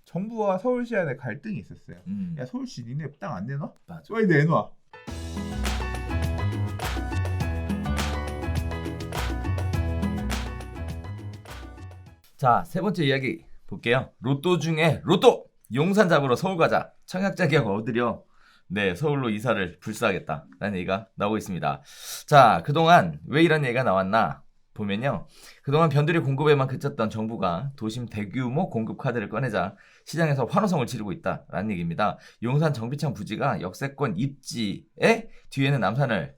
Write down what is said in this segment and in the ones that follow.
정부와 서울시 안에 갈등이 있었어요. 야 서울시 니네 땅 안 내놔? 맞아. 빨리 내놔. 자, 세 번째 이야기 볼게요. 로또 중에 로또! 용산 잡으러 서울 가자. 청약 자격 얻으려 서울로 이사를 불사하겠다라는 얘기가 나오고 있습니다. 자, 그동안 왜 이런 얘기가 나왔나 보면요. 그동안 변두리 공급에만 그쳤던 정부가 도심 대규모 공급 카드를 꺼내자 시장에서 환호성을 지르고 있다라는 얘기입니다. 용산 정비창 부지가 역세권 입지에 뒤에는 남산을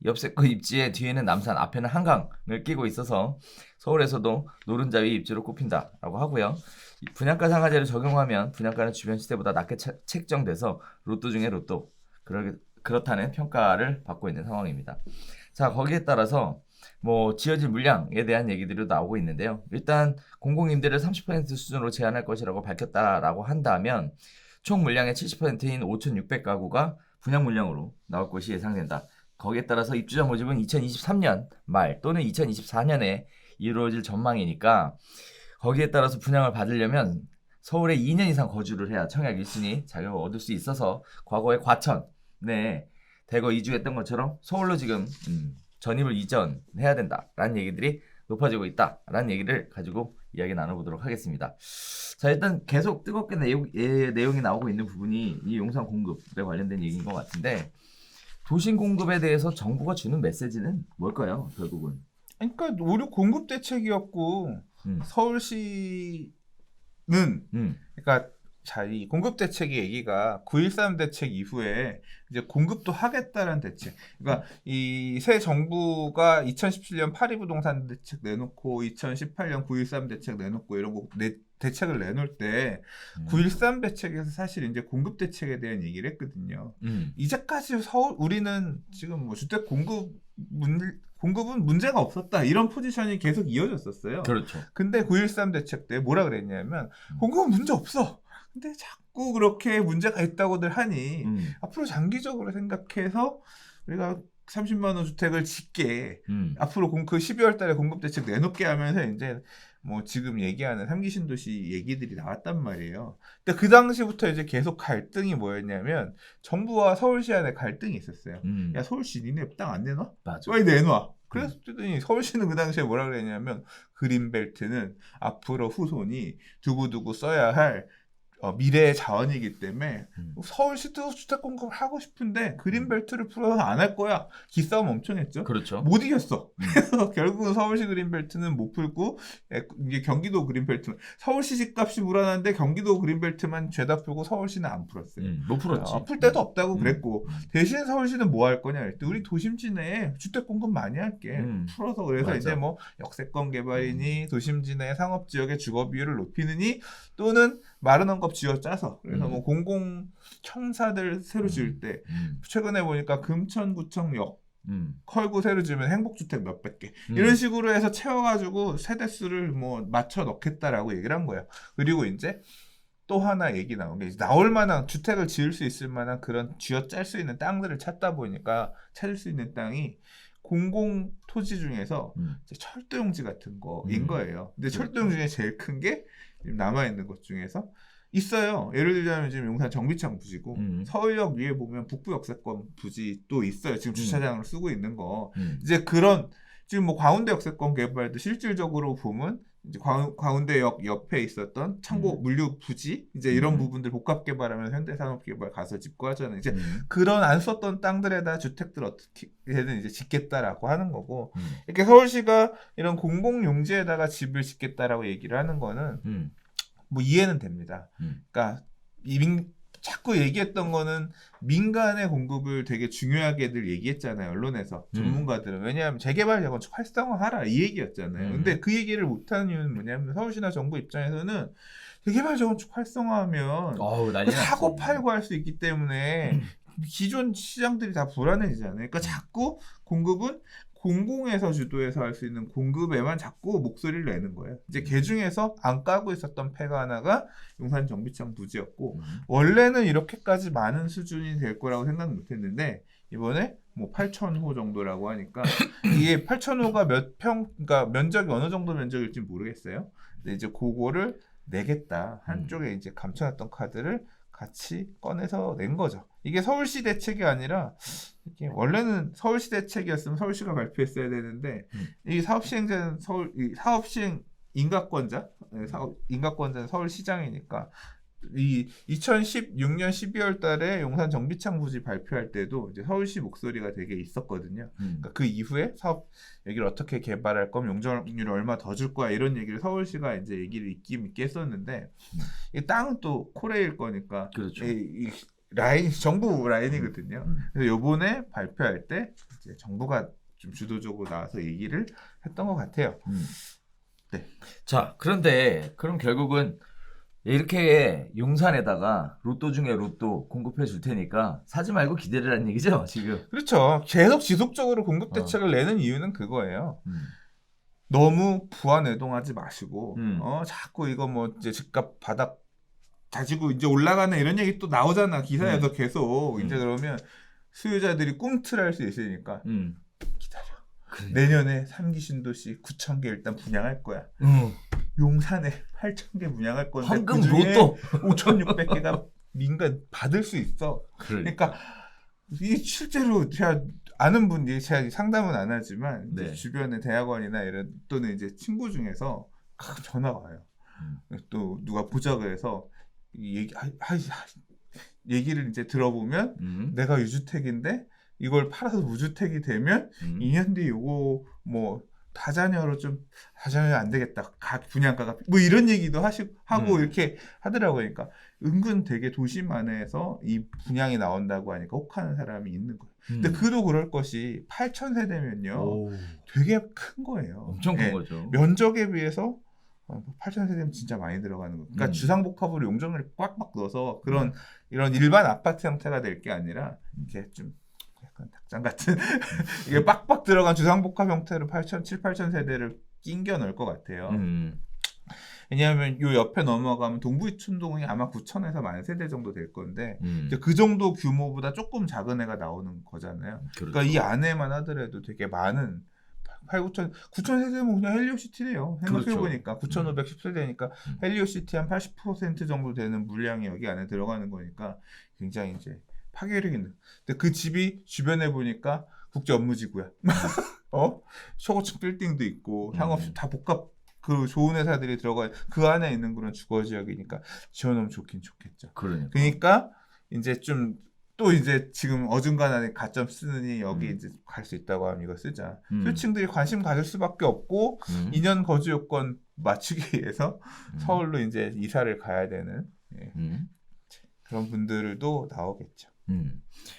옆세권 입지에 뒤에는 남산, 앞에는 한강을 끼고 있어서 서울에서도 노른자위 입지로 꼽힌다라고 하고요. 분양가 상한제를 적용하면 분양가는 주변 시세보다 낮게 책정돼서 로또 중에 로또 그렇다는 평가를 받고 있는 상황입니다. 자, 거기에 따라서 지어질 물량에 대한 얘기들이 나오고 있는데요. 일단 공공임대를 30% 수준으로 제한할 것이라고 밝혔다라고 한다면 총 물량의 70%인 5,600가구가 분양 물량으로 나올 것이 예상된다. 거기에 따라서 입주자 모집은 2023년 말 또는 2024년에 이루어질 전망이니까 거기에 따라서 분양을 받으려면 서울에 2년 이상 거주를 해야 청약 1순위 자격을 얻을 수 있어서 과거에 과천에 대거 이주했던 것처럼 서울로 지금 전입을 이전해야 된다라는 얘기들이 높아지고 있다라는 얘기를 가지고 이야기 나눠보도록 하겠습니다. 자, 일단 계속 뜨겁게 내용이 나오고 있는 부분이 이 용산 공급에 관련된 얘기인 것 같은데 도심 공급에 대해서 정부가 주는 메시지는 뭘까요? 결국은. 그러니까 오히려 공급 대책이었고 서울시는 그러니까 이 공급 대책의 얘기가 9.13 대책 이후에 이제 공급도 하겠다라는 대책. 그러니까 이 새 정부가 2017년 파리부동산 대책 내놓고 2018년 9.13 대책 내놓고 이런 거 대책을 내놓을 때 9.13 대책에서 사실 이제 공급 대책에 대한 얘기를 했거든요. 이제까지 우리는 지금 주택 공급은 문제가 없었다. 이런 포지션이 계속 이어졌었어요. 그렇죠. 근데 9.13 대책 때 뭐라 그랬냐면 공급은 문제 없어. 근데 자꾸 그렇게 문제가 있다고들 하니 앞으로 장기적으로 생각해서 우리가 30만 원 주택을 짓게 앞으로 그 12월 달에 공급 대책 내놓게 하면서 이제 지금 얘기하는 3기 신도시 얘기들이 나왔단 말이에요. 근데 그 당시부터 이제 계속 갈등이 뭐였냐면 정부와 서울시 안에 갈등이 있었어요. 야 서울시 니네 땅 안 내놔? 맞아. 빨리 내놔. 그랬더니 서울시는 그 당시에 뭐라 그랬냐면 그린벨트는 앞으로 후손이 두고두고 써야 할 미래의 자원이기 때문에 서울시도 주택 공급을 하고 싶은데 그린벨트를 풀어서 안 할 거야. 기싸움 엄청 했죠. 그렇죠. 못 이겼어. 그래서 결국은 서울시 그린벨트는 못 풀고 이게 경기도 그린벨트 서울시 집값이 불안한데 경기도 그린벨트만 죄다 풀고 서울시는 안 풀었어요. 못 풀었지. 풀 데도 없다고 그랬고 대신 서울시는 뭐 할 거냐 그랬더니 우리 도심지 내에 주택 공급 많이 할게. 풀어서 그래서 맞아. 이제 역세권 개발이니 도심지 내 상업지역의 주거비율을 높이느니 또는 마른 언급 쥐어 짜서 그래서 공공 청사들 새로 지을 때 최근에 보니까 금천구청역 컬구 새로 지으면 행복주택 몇백 개 이런 식으로 해서 채워가지고 세대수를 맞춰 넣겠다라고 얘기를 한 거예요. 그리고 이제 또 하나 얘기 나온 게 나올 만한 주택을 지을 수 있을 만한 그런 쥐어 짤 수 있는 땅들을 찾다 보니까 찾을 수 있는 땅이 공공 토지 중에서 철도용지 같은 거인 거예요. 근데 철도용 중에 제일 큰 게 남아있는 것 중에서 있어요. 예를 들자면 지금 용산 정비창 부지고 서울역 위에 보면 북부 역세권 부지 또 있어요. 지금 주차장으로 쓰고 있는 거. 이제 그런 지금 광운대 역세권 개발도 실질적으로 보면 이제 광운대역 옆에 있었던 창고 물류 부지 이제 이런 부분들 복합 개발하면 현대산업개발 가서 짓고 하잖아요. 이제 그런 안 썼던 땅들에다 주택들 어떻게든 이제 짓겠다라고 하는 거고 이렇게 서울시가 이런 공공용지에다가 집을 짓겠다라고 얘기를 하는 거는 이해는 됩니다. 그러니까 자꾸 얘기했던 거는 민간의 공급을 되게 중요하게들 얘기했잖아요. 언론에서 전문가들은. 왜냐하면 재개발 재건축 활성화하라 이 얘기였잖아요. 근데 그 얘기를 못하는 이유는 뭐냐면 서울시나 정부 입장에서는 재개발 재건축 활성화하면 사고 팔고 할 수 있기 때문에 기존 시장들이 다 불안해지잖아요. 그러니까 자꾸 공급은 공공에서 주도해서 할 수 있는 공급에만 자꾸 목소리를 내는 거예요. 이제 그 중에서 안 까고 있었던 패가 하나가 용산 정비창 부지였고 원래는 이렇게까지 많은 수준이 될 거라고 생각 못했는데 이번에 8,000호 정도라고 하니까 이게 8,000호가 그러니까 면적이 어느 정도 면적일지 모르겠어요. 근데 이제 그거를 내겠다. 한쪽에 이제 감춰놨던 카드를 같이 꺼내서 낸 거죠. 이게 서울시 대책이 아니라 이게 원래는 서울시 대책이었으면 서울시가 발표했어야 되는데 이 사업 시행자는 이 사업 시행 인가권자는 서울시장이니까 이 2016년 12월 달에 용산 정비창 부지 발표할 때도 이제 서울시 목소리가 되게 있었거든요. 그러니까 그 이후에 사업 여기를 어떻게 개발할 거면 용적률을 얼마 더 줄 거야 이런 얘기를 서울시가 이제 얘기를 있게 했었는데 이 땅은 또 코레일 거니까 그렇죠. 이 라인 정부 라인이거든요. 그래서 요번에 발표할 때 이제 정부가 좀 주도적으로 나와서 얘기를 했던 것 같아요. 네. 자, 그런데 그럼 결국은 이렇게 용산에다가 로또 중에 로또 공급해 줄 테니까 사지 말고 기다리라는 얘기죠, 지금. 그렇죠. 계속 지속적으로 공급 대책을 내는 이유는 그거예요. 너무 부안해동하지 마시고 자꾸 이거 뭐 이제 집값 바닥 다지고 이제 올라가는 이런 얘기 또 나오잖아 기사에서 계속 이제 그러면 수요자들이 꿈틀할 수 있으니까 기다려. 그래. 내년에 3기 신도시 9,000개 일단 분양할 거야. 용산에 8,000개 분양할 건데 황금 로또 5,600개가 민간 받을 수 있어. 그러니까 이 실제로 제가 아는 분이 제가 상담은 안 하지만 네. 주변에 대학원이나 이런 또는 이제 친구 중에서 전화가 와요. 또 누가 보자고 해서 얘기를 이제 들어보면 내가 유주택인데 이걸 팔아서 무주택이 되면 2년 뒤에 요거 뭐 다자녀로 좀 다자녀 안 되겠다. 분양가가 뭐 이런 얘기도 하고 이렇게 하더라고요. 그러니까 은근 되게 도심 안에서 이 분양이 나온다고 하니까 혹하는 사람이 있는 거예요. 근데 그도 그럴 것이 8,000세대면요. 되게 큰 거예요. 엄청 큰 거죠. 면적에 비해서 8,000세대면 진짜 많이 들어가는 거예요. 그러니까 주상복합으로 용적률을 꽉꽉 넣어서 이런 일반 아파트 형태가 될 게 아니라 이렇게 좀 약간 닭장 같은 이게 빡빡 들어간 주상복합 형태로 8,000 세대를 낑겨 넣을 것 같아요. 왜냐하면 요 옆에 넘어가면 동부이촌동이 아마 9,000에서 10,000세대 정도 될 건데 이제 그 정도 규모보다 조금 작은 애가 나오는 거잖아요. 그렇죠. 그러니까 이 안에만 하더라도 되게 많은 9,000세대면 그냥 헬리오시티네요. 생각해보니까 9,510세대니까 헬리오시티 한 80% 정도 되는 물량이 여기 안에 들어가는 거니까 굉장히 이제 파괴력 있는. 근데 그 집이 주변에 보니까 국제 업무지구야. 초고층 빌딩도 있고 상업시 다 복합 그 좋은 회사들이 들어가 그 안에 있는 그런 주거 지역이니까 지어놓으면 좋긴 좋겠죠. 그러니까 이제 좀 또 이제 지금 어중간하게 가점 쓰느니 여기 이제 갈 수 있다고 하면 이거 쓰자. 소유층들이 관심 가질 수밖에 없고 2년 거주 요건 맞추기 위해서 서울로 이제 이사를 가야 되는 그런 분들도 나오겠죠.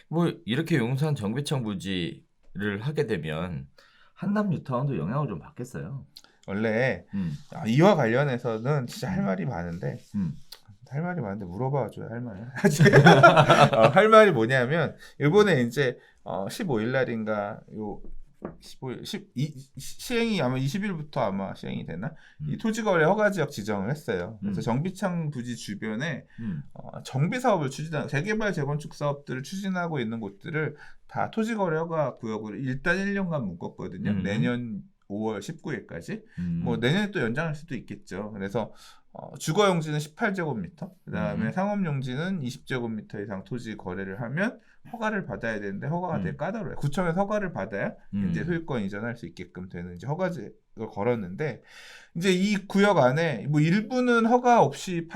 뭐 이렇게 용산 정비청 부지를 하게 되면 한남 뉴타운도 영향을 좀 받겠어요. 원래 이와 관련해서는 진짜 할 말이 많은데 할 말이 많은데 물어봐줘요. 할 말을. 할 말이 뭐냐면 이번에 이제 15일 날인가 요 15일 시행이 아마 20일부터 아마 시행이 되나? 이 토지거래 허가지역 지정을 했어요. 그래서 정비창 부지 주변에 정비 사업을 추진하고 재개발 재건축 사업들을 추진하고 있는 곳들을 다 토지거래 허가 구역으로 일단 1년간 묶었거든요. 내년 5월 19일까지. 뭐 내년에 또 연장할 수도 있겠죠. 그래서 주거 용지는 18제곱미터, 그다음에 상업 용지는 20제곱미터 이상 토지 거래를 하면 허가를 받아야 되는데 허가가 되게 까다로워요. 구청에서 허가를 받아야 이제 소유권 이전할 수 있게끔 되는 이제 허가를 걸었는데 이제 이 구역 안에 뭐 일부는 허가 없이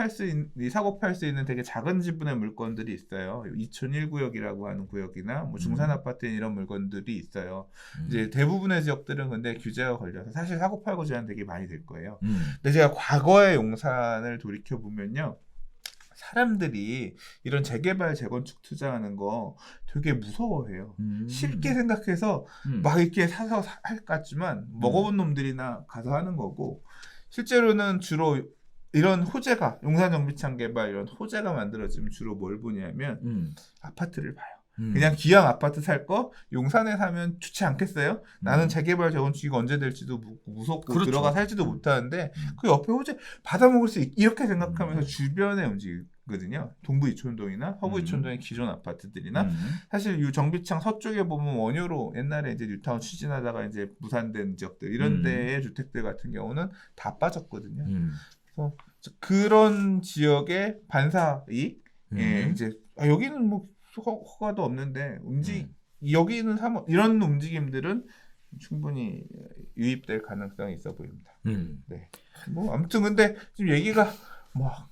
사고 팔 수 있는 되게 작은 지분의 물건들이 있어요. 2001구역이라고 하는 구역이나 뭐 중산 아파트에 이런 물건들이 있어요. 이제 대부분의 지역들은 근데 규제가 걸려서 사실 사고 팔고 제한 되게 많이 될 거예요. 근데 제가 과거의 용산을 돌이켜 보면요. 사람들이 이런 재개발 재건축 투자하는 거 되게 무서워해요. 쉽게 생각해서 막 이렇게 사서 할 것 같지만 먹어본 놈들이나 가서 하는 거고 실제로는 주로 이런 호재가 용산 정비창 개발 이런 호재가 만들어지면 주로 뭘 보냐면 아파트를 봐요. 그냥 기왕 아파트 살 거 용산에 사면 좋지 않겠어요? 나는 재개발 재건축이 언제 될지도 무섭고 그렇죠. 들어가 살지도 못하는데 그 옆에 호재 받아먹을 수 이렇게 생각하면서 주변에 움직이거든요. 동부 이촌동이나 서부 이촌동의 기존 아파트들이나 사실 이 정비창 서쪽에 보면 원효로 옛날에 이제 뉴타운 추진하다가 이제 무산된 지역들 이런 데의 주택들 같은 경우는 다 빠졌거든요. 그래서 그런 지역의 반사이익 예, 음. 이제 여기는 뭐 허가도 없는데 여기는 이런 움직임들은 충분히 유입될 가능성이 있어 보입니다. 네. 뭐 아무튼 근데 지금 얘기가 막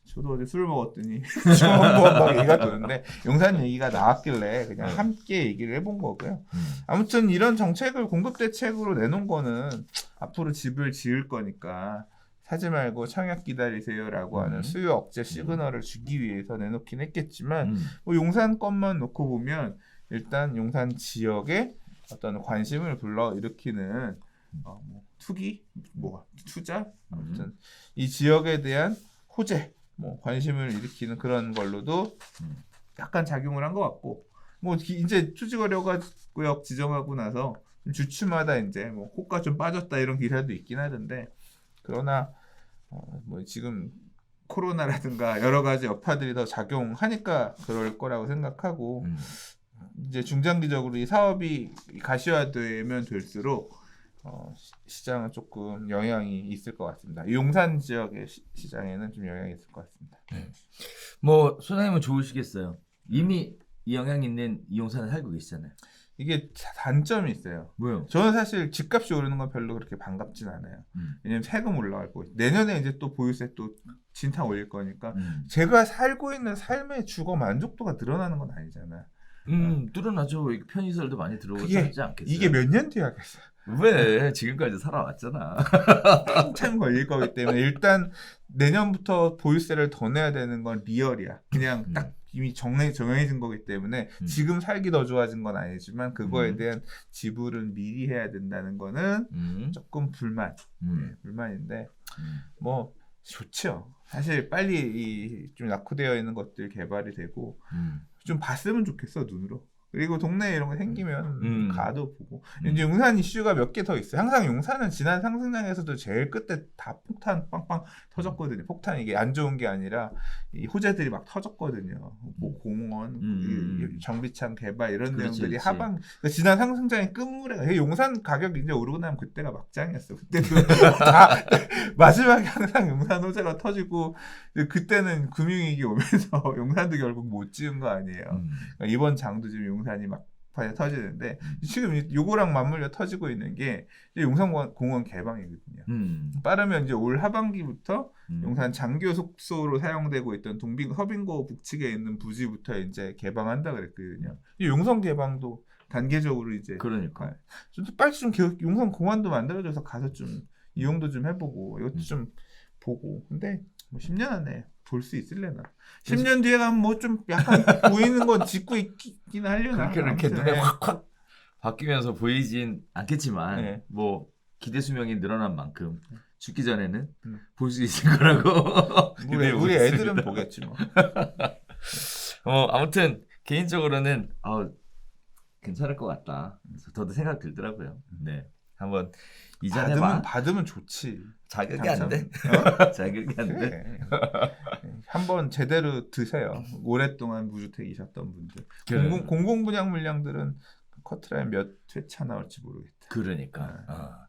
저도 어제 술을 먹었더니 좀 한번 막 얘기가 도는데 용산 얘기가 나왔길래 그냥 함께 얘기를 해본 거고요. 아무튼 이런 정책을 공급 대책으로 내놓은 거는 앞으로 집을 지을 거니까 사지 말고 청약 기다리세요라고 하는 수요 억제 시그널을 주기 위해서 내놓긴 했겠지만 뭐 용산 것만 놓고 보면 일단 용산 지역에 어떤 관심을 불러 일으키는 뭐 투기, 뭐 투자, 아무튼 이 지역에 대한 호재, 뭐 관심을 일으키는 그런 걸로도 약간 작용을 한 것 같고, 뭐 이제 투지거래구역 지정하고 나서 주추마다 이제 뭐 호가 좀 빠졌다 이런 기사도 있긴 하던데, 그러나 뭐 지금 코로나라든가 여러 가지 여파들이 더 작용하니까 그럴 거라고 생각하고. 이제 중장기적으로 이 사업이 가시화되면 될수록 시장은 조금 영향이 있을 것 같습니다. 이 용산 지역의 시장에는 좀 영향이 있을 것 같습니다. 뭐 소장님은 좋으시겠어요. 이미 이 영향 있는 이용산에 살고 계시잖아요. 이게 단점이 있어요. 뭐요? 저는 사실 집값이 오르는 건 별로 그렇게 반갑진 않아요. 왜냐면 세금 올라갈 거고 내년에 이제 또 보유세 또 진탕 올릴 거니까 제가 살고 있는 삶의 주거 만족도가 늘어나는 건 아니잖아요. 늘어나죠. 편의시설도 많이 들어오지 않겠어요? 이게 몇 년 뒤에 하겠어요? 왜? 지금까지 살아왔잖아. 한참 걸릴 거기 때문에 일단 내년부터 보유세를 더 내야 되는 건 리얼이야. 그냥 딱 이미 정해진 거기 때문에 지금 살기 더 좋아진 건 아니지만 그거에 대한 지불은 미리 해야 된다는 거는 조금 불만인데 뭐 좋죠. 사실 빨리 좀 낙후되어 있는 것들 개발이 되고 좀 봤으면 좋겠어 눈으로. 그리고 동네에 이런 거 생기면 가도 보고. 이제 용산 이슈가 몇 개 더 있어요. 항상 용산은 지난 상승장에서도 제일 끝에 다 폭탄 빵빵 터졌거든요. 폭탄 이게 안 좋은 게 아니라 이 호재들이 막 터졌거든요. 뭐 공원, 정비창 개발 이런 내용들이 하방. 그러니까 지난 상승장의 끝물에 용산 가격이 이제 오르고 나면 그때가 막장이었어. 그때도 다 마지막에 항상 용산 호재가 터지고 그때는 금융위기 오면서 용산도 결국 못 지은 거 아니에요. 그러니까 이번 장도 지금 용산이 막 터지는데 지금 요거랑 맞물려 터지고 있는 게 용산공원 개방이거든요. 빠르면 이제 올 하반기부터 용산 장교 숙소로 사용되고 있던 서빙고 북측에 있는 부지부터 이제 개방한다 그랬거든요. 이 용산 개방도 단계적으로 이제 그러니까 좀 빨리 좀 용산 공원도 만들어져서 가서 좀 이용도 좀 해보고 이것도 좀 보고. 근데 뭐 10년 안에 볼 수 있을래나? 10년 뒤에 가면 뭐 좀 약간 보이는 건 짓고 있긴 하려나? 그렇게 눈에 확 바뀌면서 보이진 않겠지만 뭐 기대 수명이 늘어난 만큼 죽기 전에는 볼 수 있을 거라고 우리 애들은 보겠지 뭐. 아무튼 개인적으로는 괜찮을 것 같다. 저도 생각 들더라고요. 네, 한번 이전에 받으면 좋지. 자격이 안 돼. 자격이 안 돼. 한번 제대로 드세요. 오랫동안 무주택이셨던 분들. 공공 분양 물량들은 커트라인 몇 회차 나올지 모르겠다. 그러니까.